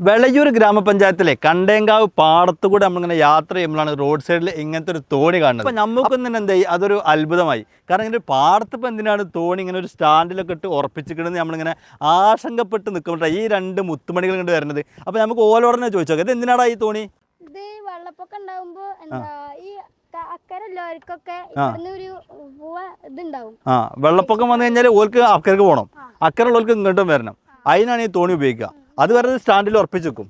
വെളയൂർ ഗ്രാമപഞ്ചായത്തിലെ കണ്ടേങ്കാവ് പാടത്തുകൂടെ നമ്മളിങ്ങനെ യാത്ര ചെയ്യുമ്പോഴാണ് റോഡ് സൈഡിൽ ഇങ്ങനത്തെ ഒരു തോണി കാണുന്നത്. അപ്പോൾ നമുക്കൊന്നും തന്നെ എന്തായി അതൊരു അത്ഭുതമായി. കാരണം ഇങ്ങനെ പാടത്തിപ്പോൾ എന്തിനാണ് തോണി ഇങ്ങനെ ഒരു സ്റ്റാൻഡിലൊക്കെ ഇട്ട് ഉറപ്പിച്ചിരിക്കണമെന്ന് നമ്മളിങ്ങനെ ആശങ്കപ്പെട്ട് നിൽക്കുമ്പോഴാണ് ഈ രണ്ട് മുത്തുമണികൾ കൊണ്ട് വരുന്നത്. അപ്പോൾ നമുക്ക് ഓലോടനെ ചോദിച്ചോക്കെ ഇത് എന്തിനാടാ ഈ തോണി? ഇത് വെള്ളപ്പൊക്കം ഉണ്ടാകുമ്പോൾ ഈ അക്കരല്ലോർക്കൊക്കെ ഒരു ഇതുണ്ടാവും. വെള്ളപ്പൊക്കം വന്നു കഴിഞ്ഞാൽ ഓർക്ക് അക്കരക്ക് പോകണം, അക്കരയുള്ളവർക്ക് ഇങ്ങോട്ടും വരണം. അതിനാണ് ഈ തോണി ഉപയോഗിക്കുക. അത് വരുന്നത് സ്റ്റാൻഡിൽ ഉറപ്പിച്ച് വെക്കും.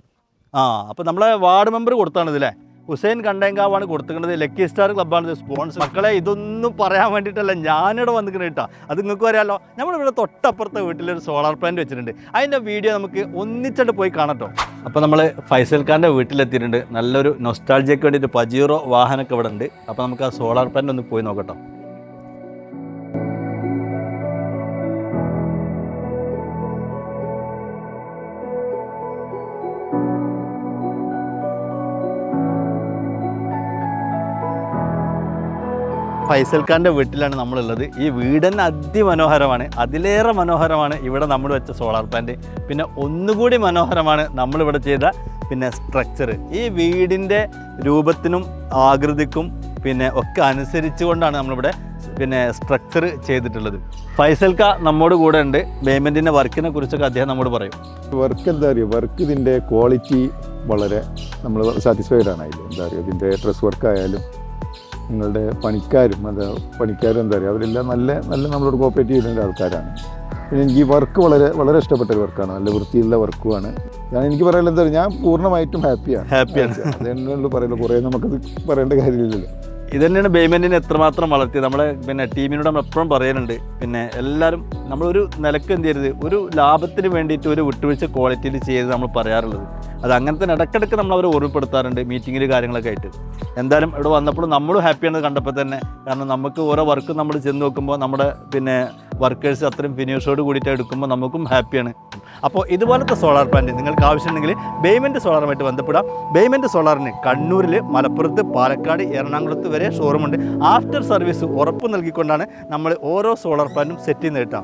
അപ്പോൾ നമ്മളെ വാർഡ് മെമ്പർ കൊടുത്താണ് ഇതില്ലേ, ഹുസൈൻ കണ്ടേങ്കാവാണ് കൊടുത്തിരിക്കുന്നത്. ലക്കി സ്റ്റാർ ക്ലബ്ബാണ് ഇത് സ്പോൺസർ. മക്കളെ ഇതൊന്നും പറയാൻ വേണ്ടിയിട്ടല്ല ഞാനിവിടെ വന്നിരിക്കുന്നത് കേട്ടോ. അത് നിങ്ങൾക്ക് അറിയാമല്ലോ, നമ്മളിവിടെ തൊട്ടപ്പുറത്തെ വീട്ടിലൊരു സോളാർ പ്ലാന്റ് വെച്ചിട്ടുണ്ട്. അതിൻ്റെ വീഡിയോ നമുക്ക് ഒന്നിച്ചിട്ട് പോയി കാണട്ടോ. അപ്പോൾ നമ്മൾ ഫൈസൽ ഖാൻ്റെ വീട്ടിലെത്തിയിട്ടുണ്ട്. നല്ലൊരു നൊസ്റ്റാൾജിയക്ക് വേണ്ടിയിട്ട് പജീറോ വാഹനമൊക്കെ ഇവിടെ ഉണ്ട്. അപ്പോൾ നമുക്ക് ആ സോളാർ പ്ലാന്റ് ഒന്ന് പോയി നോക്കട്ടോ. ഫൈസൽ ഖാൻ്റെ വീട്ടിലാണ് നമ്മളുള്ളത്. ഈ വീട് തന്നെ അതിമനോഹരമാണ്. അതിലേറെ മനോഹരമാണ് ഇവിടെ നമ്മൾ വെച്ച സോളാർ പ്ലാന്റ്. പിന്നെ ഒന്നുകൂടി മനോഹരമാണ് നമ്മളിവിടെ ചെയ്ത സ്ട്രക്ചർ. ഈ വീടിൻ്റെ രൂപത്തിനും ആകൃതിക്കും ഒക്കെ അനുസരിച്ചുകൊണ്ടാണ് നമ്മളിവിടെ സ്ട്രക്ചർ ചെയ്തിട്ടുള്ളത്. ഫൈസൽ ഖാ നമ്മോട് കൂടെ ഉണ്ട്. പേയ്മെൻറ്റിൻ്റെ വർക്കിനെ കുറിച്ചൊക്കെ അദ്ദേഹം നമ്മോട് പറയും. വർക്ക് എന്താ പറയുക, വർക്ക് ഇതിൻ്റെ ക്വാളിറ്റി വളരെ നമ്മൾ സാറ്റിസ്ഫൈഡ് ആണ്. അതിൽ എന്താ പറയുക, ഇതിൻ്റെ ഡ്രസ് വർക്കായാലും നിങ്ങളുടെ പണിക്കാരും എന്താ പറയുക, അവരെല്ലാം നല്ല നമ്മളോട് കോപ്പറേറ്റ് ചെയ്യുന്ന ആൾക്കാരാണ്. പിന്നെ എനിക്ക് ഈ വർക്ക് വളരെ വളരെ ഇഷ്ടപ്പെട്ട ഒരു വർക്കാണ്. നല്ല വൃത്തിയുള്ള വർക്കുമാണ്. എനിക്ക് പറയാനുള്ള എന്താ പറയുക, ഞാൻ പൂർണ്ണമായിട്ടും ഹാപ്പിയാണ്. അതെന്നുള്ളൂ പറയുള്ളൂ, കുറേ നമുക്കത് പറയേണ്ട കാര്യമില്ലല്ലോ. ഇത് തന്നെയാണ് പേയ്മെൻറ്റിന് എത്രമാത്രം വളർത്തിയത്. നമ്മളെ ടീമിനോട് നമ്മൾ എപ്പോഴും പറയാനുണ്ട്, എല്ലാവരും നമ്മളൊരു നിലക്ക് എന്ത് ചെയ്യരുത്, ഒരു ലാഭത്തിന് വേണ്ടിയിട്ട് ഒരു വിട്ടുവീഴ്ച ക്വാളിറ്റിയിൽ ചെയ്ത് നമ്മൾ പറയാറുള്ളത്. അത് അങ്ങനെ തന്നെ ഇടയ്ക്കിടയ്ക്ക് നമ്മൾ അവരെ ഓർമ്മപ്പെടുത്താറുണ്ട് മീറ്റിങ്ങിൽ കാര്യങ്ങളൊക്കെ ആയിട്ട്. എന്തായാലും ഇവിടെ വന്നപ്പോൾ നമ്മളും ഹാപ്പിയാണെന്ന് കണ്ടപ്പോൾ തന്നെ. കാരണം നമുക്ക് ഓരോ വർക്ക് നമ്മൾ ചെന്ന് നോക്കുമ്പോൾ നമ്മുടെ വർക്കേഴ്സ് അത്രയും ഫിനിഷോട് കൂടിയിട്ട് എടുക്കുമ്പോൾ നമുക്കും ഹാപ്പിയാണ്. അപ്പോൾ ഇതുപോലത്തെ സോളാർ പ്ലാന്റ് നിങ്ങൾക്ക് ആവശ്യമുണ്ടെങ്കിൽ ബേയ്മെൻറ്റ് സോളാറുമായിട്ട് ബന്ധപ്പെടാം. ബേയ്മെൻറ്റ് സോളാറിന് കണ്ണൂരിൽ, മലപ്പുറത്ത്, പാലക്കാട്, എറണാകുളത്ത് വരെ ഷോറൂമുണ്ട്. ആഫ്റ്റർ സർവീസ് ഉറപ്പ് നൽകിക്കൊണ്ടാണ് നമ്മൾ ഓരോ സോളാർ പ്ലാന്റും സെറ്റ് ചെയ്യുന്നത് കേട്ടോ.